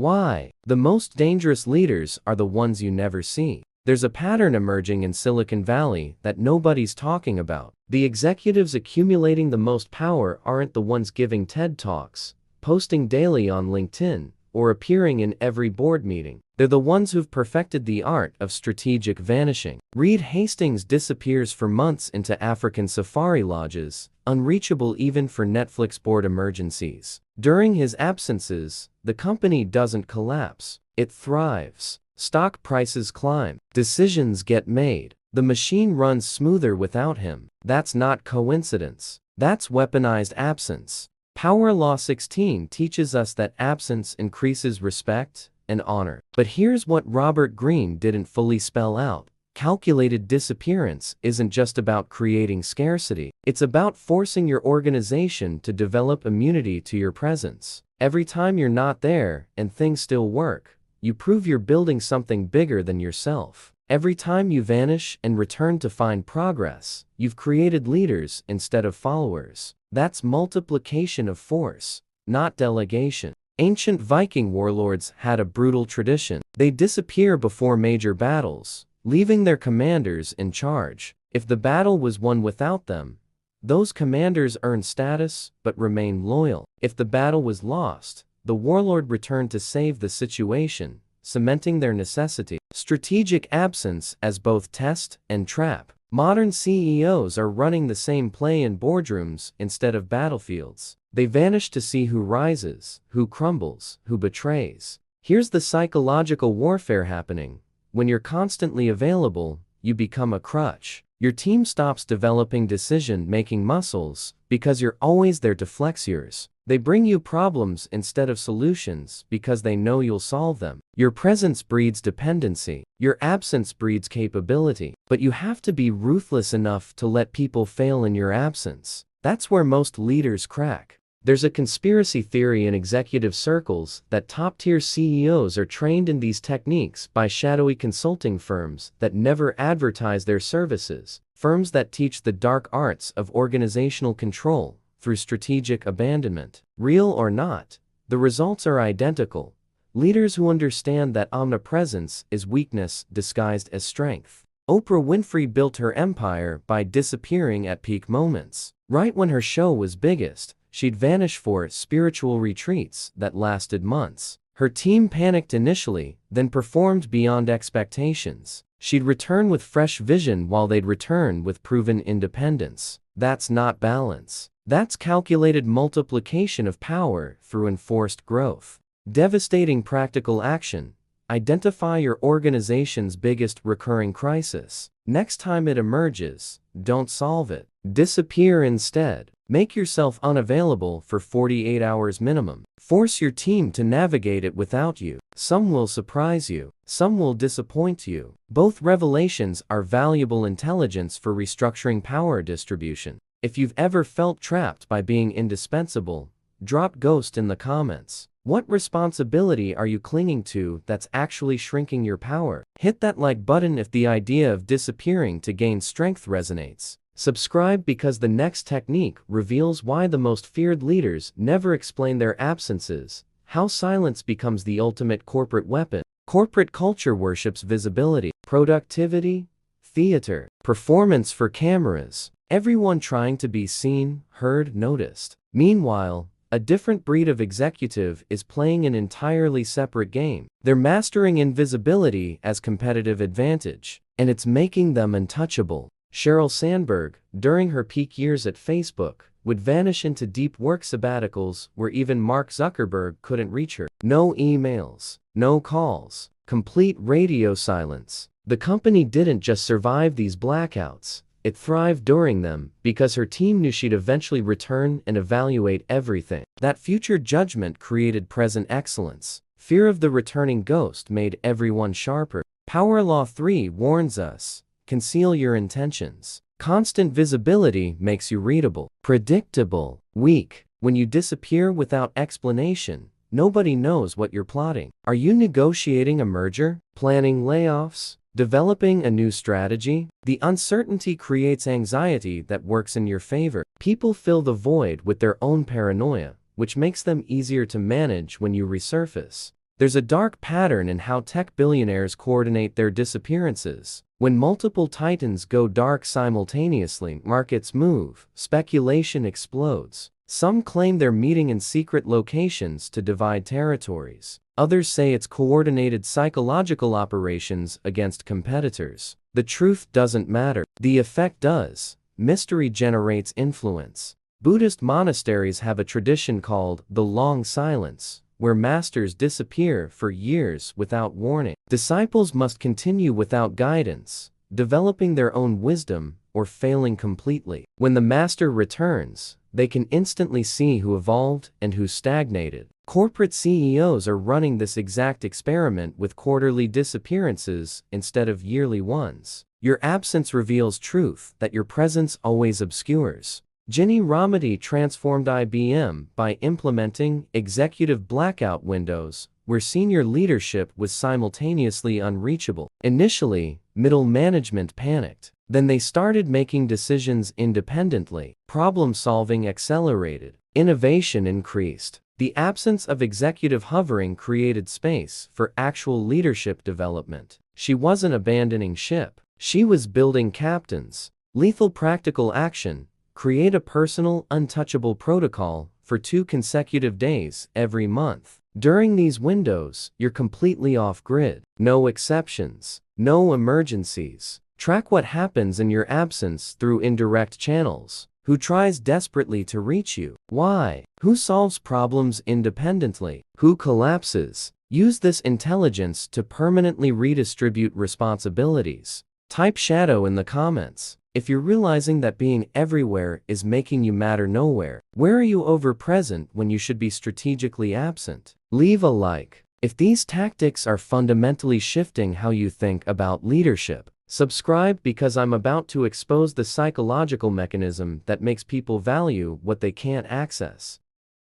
Why? The most dangerous leaders are the ones you never see. There's a pattern emerging in Silicon Valley that nobody's talking about. The executives accumulating the most power aren't the ones giving TED Talks, posting daily on LinkedIn, or appearing in every board meeting. They're the ones who've perfected the art of strategic vanishing. Reed Hastings disappears for months into African safari lodges, unreachable even for Netflix board emergencies. During his absences, the company doesn't collapse, it thrives. Stock prices climb, decisions get made. The machine runs smoother without him. That's not coincidence. That's weaponized absence. Power Law 16 teaches us that absence increases respect and honor. But here's what Robert Greene didn't fully spell out. Calculated disappearance isn't just about creating scarcity. It's about forcing your organization to develop immunity to your presence. Every time you're not there and things still work, you prove you're building something bigger than yourself. Every time you vanish and return to find progress, you've created leaders instead of followers. That's multiplication of force, not delegation. Ancient Viking warlords had a brutal tradition. They disappear before major battles, leaving their commanders in charge. If the battle was won without them, those commanders earned status but remained loyal. If the battle was lost, the warlord returned to save the situation, cementing their necessity. Strategic absence as both test and trap. Modern CEOs are running the same play in boardrooms instead of battlefields. They vanish to see who rises, who crumbles, who betrays. Here's the psychological warfare happening. When you're constantly available, you become a crutch. Your team stops developing decision-making muscles because you're always there to flex yours. They bring you problems instead of solutions because they know you'll solve them. Your presence breeds dependency. Your absence breeds capability. But you have to be ruthless enough to let people fail in your absence. That's where most leaders crack. There's a conspiracy theory in executive circles that top-tier CEOs are trained in these techniques by shadowy consulting firms that never advertise their services, firms that teach the dark arts of organizational control through strategic abandonment. Real or not, the results are identical. Leaders who understand that omnipresence is weakness disguised as strength. Oprah Winfrey built her empire by disappearing at peak moments. Right when her show was biggest, she'd vanish for spiritual retreats that lasted months. Her team panicked initially, then performed beyond expectations. She'd return with fresh vision while they'd return with proven independence. That's not balance. That's calculated multiplication of power through enforced growth. Devastating practical action. Identify your organization's biggest recurring crisis. Next time it emerges, don't solve it. Disappear instead. Make yourself unavailable for 48 hours minimum. Force your team to navigate it without you. Some will surprise you. Some will disappoint you. Both revelations are valuable intelligence for restructuring power distribution. If you've ever felt trapped by being indispensable, drop ghost in the comments. What responsibility are you clinging to that's actually shrinking your power? Hit that like button if the idea of disappearing to gain strength resonates. Subscribe because the next technique reveals why the most feared leaders never explain their absences, how silence becomes the ultimate corporate weapon. Corporate culture worships visibility, productivity, theater, performance for cameras, everyone trying to be seen, heard, noticed. Meanwhile, a different breed of executive is playing an entirely separate game. They're mastering invisibility as competitive advantage, and it's making them untouchable. Sheryl Sandberg, during her peak years at Facebook, would vanish into deep work sabbaticals where even Mark Zuckerberg couldn't reach her. No emails, no calls, complete radio silence. The company didn't just survive these blackouts, it thrived during them because her team knew she'd eventually return and evaluate everything. That future judgment created present excellence. Fear of the returning ghost made everyone sharper. Power Law 3 warns us, conceal your intentions. Constant visibility makes you readable, predictable, weak. When you disappear without explanation, nobody knows what you're plotting. Are you negotiating a merger? Planning layoffs? Developing a new strategy? The uncertainty creates anxiety that works in your favor. People fill the void with their own paranoia, which makes them easier to manage when you resurface. There's a dark pattern in how tech billionaires coordinate their disappearances. When multiple titans go dark simultaneously, markets move, speculation explodes. Some claim they're meeting in secret locations to divide territories. Others say it's coordinated psychological operations against competitors. The truth doesn't matter. The effect does. Mystery generates influence. Buddhist monasteries have a tradition called the long silence, where masters disappear for years without warning. Disciples must continue without guidance, developing their own wisdom or failing completely. When the master returns, they can instantly see who evolved and who stagnated. Corporate CEOs are running this exact experiment with quarterly disappearances instead of yearly ones. Your absence reveals truth that your presence always obscures. Ginni Rometty transformed IBM by implementing executive blackout windows, where senior leadership was simultaneously unreachable. Initially, middle management panicked. Then they started making decisions independently. Problem-solving accelerated. Innovation increased. The absence of executive hovering created space for actual leadership development. She wasn't abandoning ship. She was building captains. Lethal practical action. Create a personal, untouchable protocol for 2 consecutive days every month. During these windows, you're completely off-grid. No exceptions. No emergencies. Track what happens in your absence through indirect channels. Who tries desperately to reach you? Why? Who solves problems independently? Who collapses? Use this intelligence to permanently redistribute responsibilities. Type shadow in the comments. If you're realizing that being everywhere is making you matter nowhere, where are you over-present when you should be strategically absent? Leave a like. If these tactics are fundamentally shifting how you think about leadership, subscribe because I'm about to expose the psychological mechanism that makes people value what they can't access.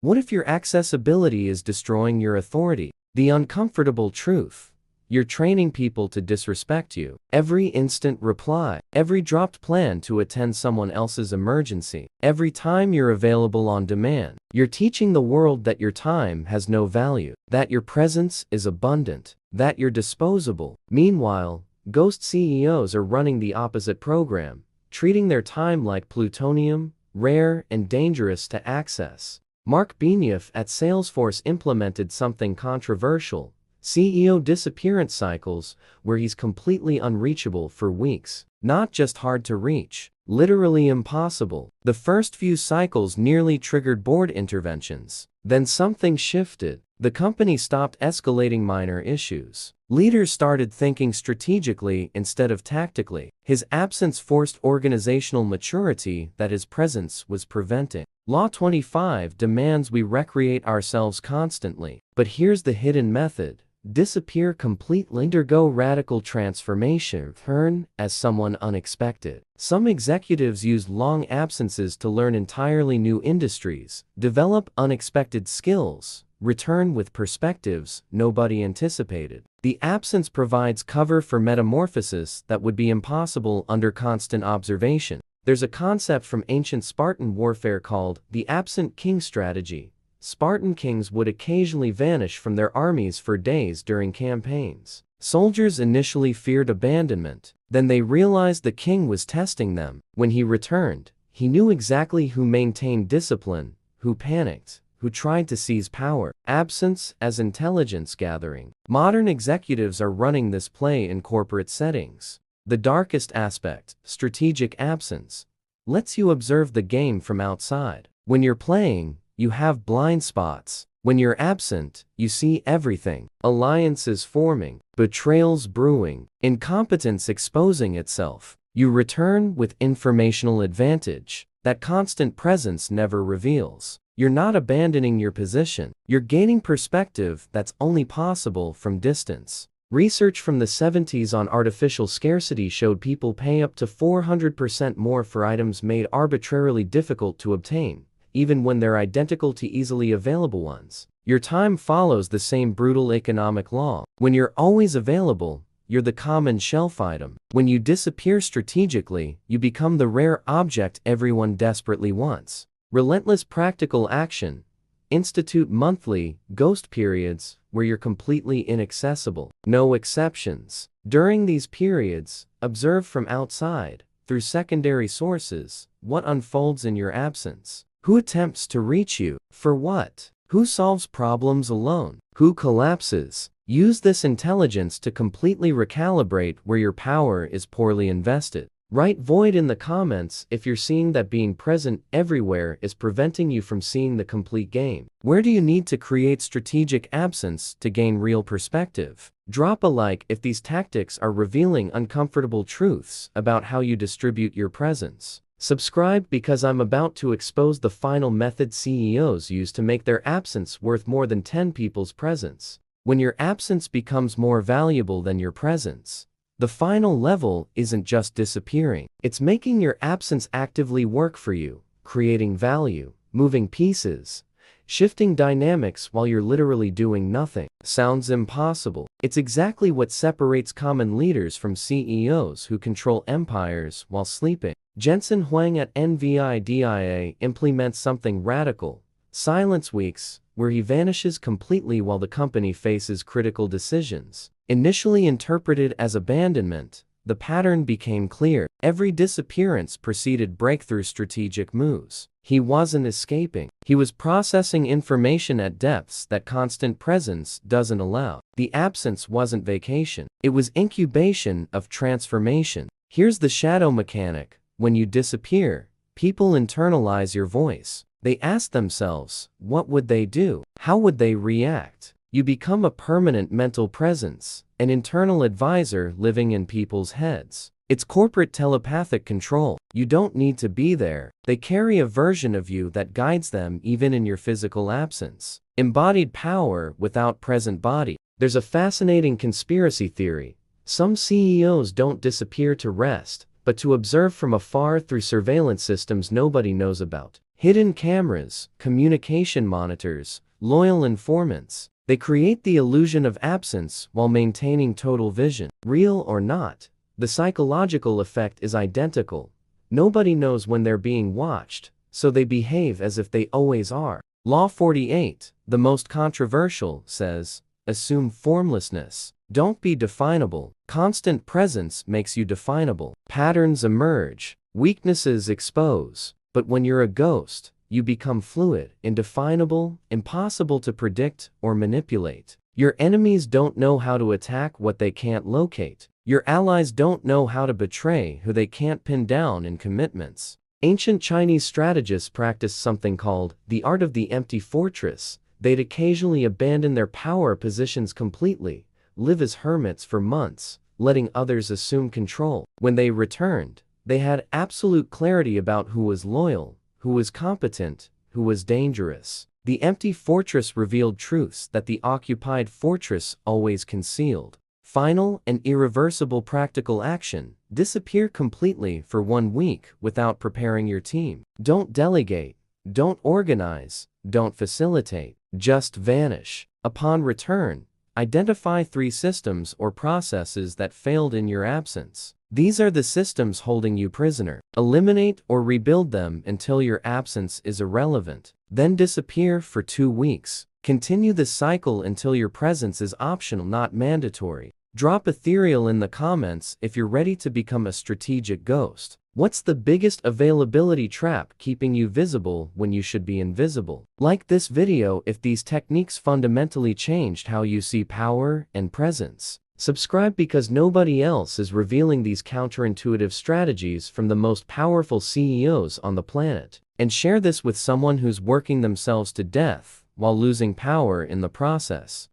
What if your accessibility is destroying your authority? The uncomfortable truth. You're training people to disrespect you. Every instant reply, every dropped plan to attend someone else's emergency, every time you're available on demand. You're teaching the world that your time has no value, that your presence is abundant, that you're disposable. Meanwhile, ghost CEOs are running the opposite program, treating their time like plutonium, rare and dangerous to access. Marc Benioff at Salesforce implemented something controversial. CEO disappearance cycles, where he's completely unreachable for weeks. Not just hard to reach, literally impossible. The first few cycles nearly triggered board interventions. Then something shifted. The company stopped escalating minor issues. Leaders started thinking strategically instead of tactically. His absence forced organizational maturity that his presence was preventing. Law 25 demands we recreate ourselves constantly. But here's the hidden method. Disappear completely. Undergo radical transformation. Return as someone unexpected. Some executives use long absences to learn entirely new industries, develop unexpected skills, return with perspectives nobody anticipated. The absence provides cover for metamorphosis that would be impossible under constant observation. There's a concept from ancient Spartan warfare called the absent king strategy. Spartan kings would occasionally vanish from their armies for days during campaigns. Soldiers initially feared abandonment. Then they realized the king was testing them. When he returned, he knew exactly who maintained discipline, who panicked, who tried to seize power. Absence as intelligence gathering. Modern executives are running this play in corporate settings. The darkest aspect, strategic absence, lets you observe the game from outside. When you're playing, you have blind spots. When you're absent, you see everything. Alliances forming, betrayals brewing, incompetence exposing itself. You return with informational advantage that constant presence never reveals. You're not abandoning your position. You're gaining perspective that's only possible from distance. Research from the 70s on artificial scarcity showed people pay up to 400% more for items made arbitrarily difficult to obtain, even when they're identical to easily available ones. Your time follows the same brutal economic law. When you're always available, you're the common shelf item. When you disappear strategically, you become the rare object everyone desperately wants. Relentless practical action. Institute monthly ghost periods where you're completely inaccessible. No exceptions. During these periods, observe from outside, through secondary sources, what unfolds in your absence. Who attempts to reach you? For what? Who solves problems alone? Who collapses? Use this intelligence to completely recalibrate where your power is poorly invested. Write void in the comments if you're seeing that being present everywhere is preventing you from seeing the complete game. Where do you need to create strategic absence to gain real perspective? Drop a like if these tactics are revealing uncomfortable truths about how you distribute your presence. Subscribe because I'm about to expose the final method CEOs use to make their absence worth more than 10 people's presence. When your absence becomes more valuable than your presence, the final level isn't just disappearing. It's making your absence actively work for you, creating value, moving pieces, shifting dynamics while you're literally doing nothing. Sounds impossible. It's exactly what separates common leaders from CEOs who control empires while sleeping. Jensen Huang at NVIDIA implements something radical: silence weeks, where he vanishes completely while the company faces critical decisions. Initially interpreted as abandonment, the pattern became clear. Every disappearance preceded breakthrough strategic moves. He wasn't escaping. He was processing information at depths that constant presence doesn't allow. The absence wasn't vacation. It was incubation of transformation. Here's the shadow mechanic. When you disappear, people internalize your voice. They ask themselves, what would they do? How would they react? You become a permanent mental presence, an internal advisor living in people's heads. It's corporate telepathic control. You don't need to be there. They carry a version of you that guides them even in your physical absence. Embodied power without present body. There's a fascinating conspiracy theory. Some CEOs don't disappear to rest, but to observe from afar through surveillance systems nobody knows about. Hidden cameras, communication monitors, loyal informants. They create the illusion of absence while maintaining total vision. Real or not, the psychological effect is identical. Nobody knows when they're being watched, so they behave as if they always are. Law 48, the most controversial, says, assume formlessness. Don't be definable. Constant presence makes you definable. Patterns emerge, weaknesses expose. But when you're a ghost, you become fluid, indefinable, impossible to predict or manipulate. Your enemies don't know how to attack what they can't locate. Your allies don't know how to betray who they can't pin down in commitments. Ancient Chinese strategists practiced something called the art of the empty fortress. They'd occasionally abandon their power positions completely, live as hermits for months, letting others assume control. When they returned, they had absolute clarity about who was loyal, who was competent, who was dangerous. The empty fortress revealed truths that the occupied fortress always concealed. Final and irreversible practical action: disappear completely for 1 week without preparing your team. Don't delegate, don't organize, don't facilitate, just vanish. Upon return, identify 3 systems or processes that failed in your absence. These are the systems holding you prisoner. Eliminate or rebuild them until your absence is irrelevant. Then disappear for 2 weeks. Continue the cycle until your presence is optional, not mandatory. Drop ethereal in the comments if you're ready to become a strategic ghost. What's the biggest availability trap keeping you visible when you should be invisible? Like this video if these techniques fundamentally changed how you see power and presence. Subscribe because nobody else is revealing these counterintuitive strategies from the most powerful CEOs on the planet. And share this with someone who's working themselves to death while losing power in the process.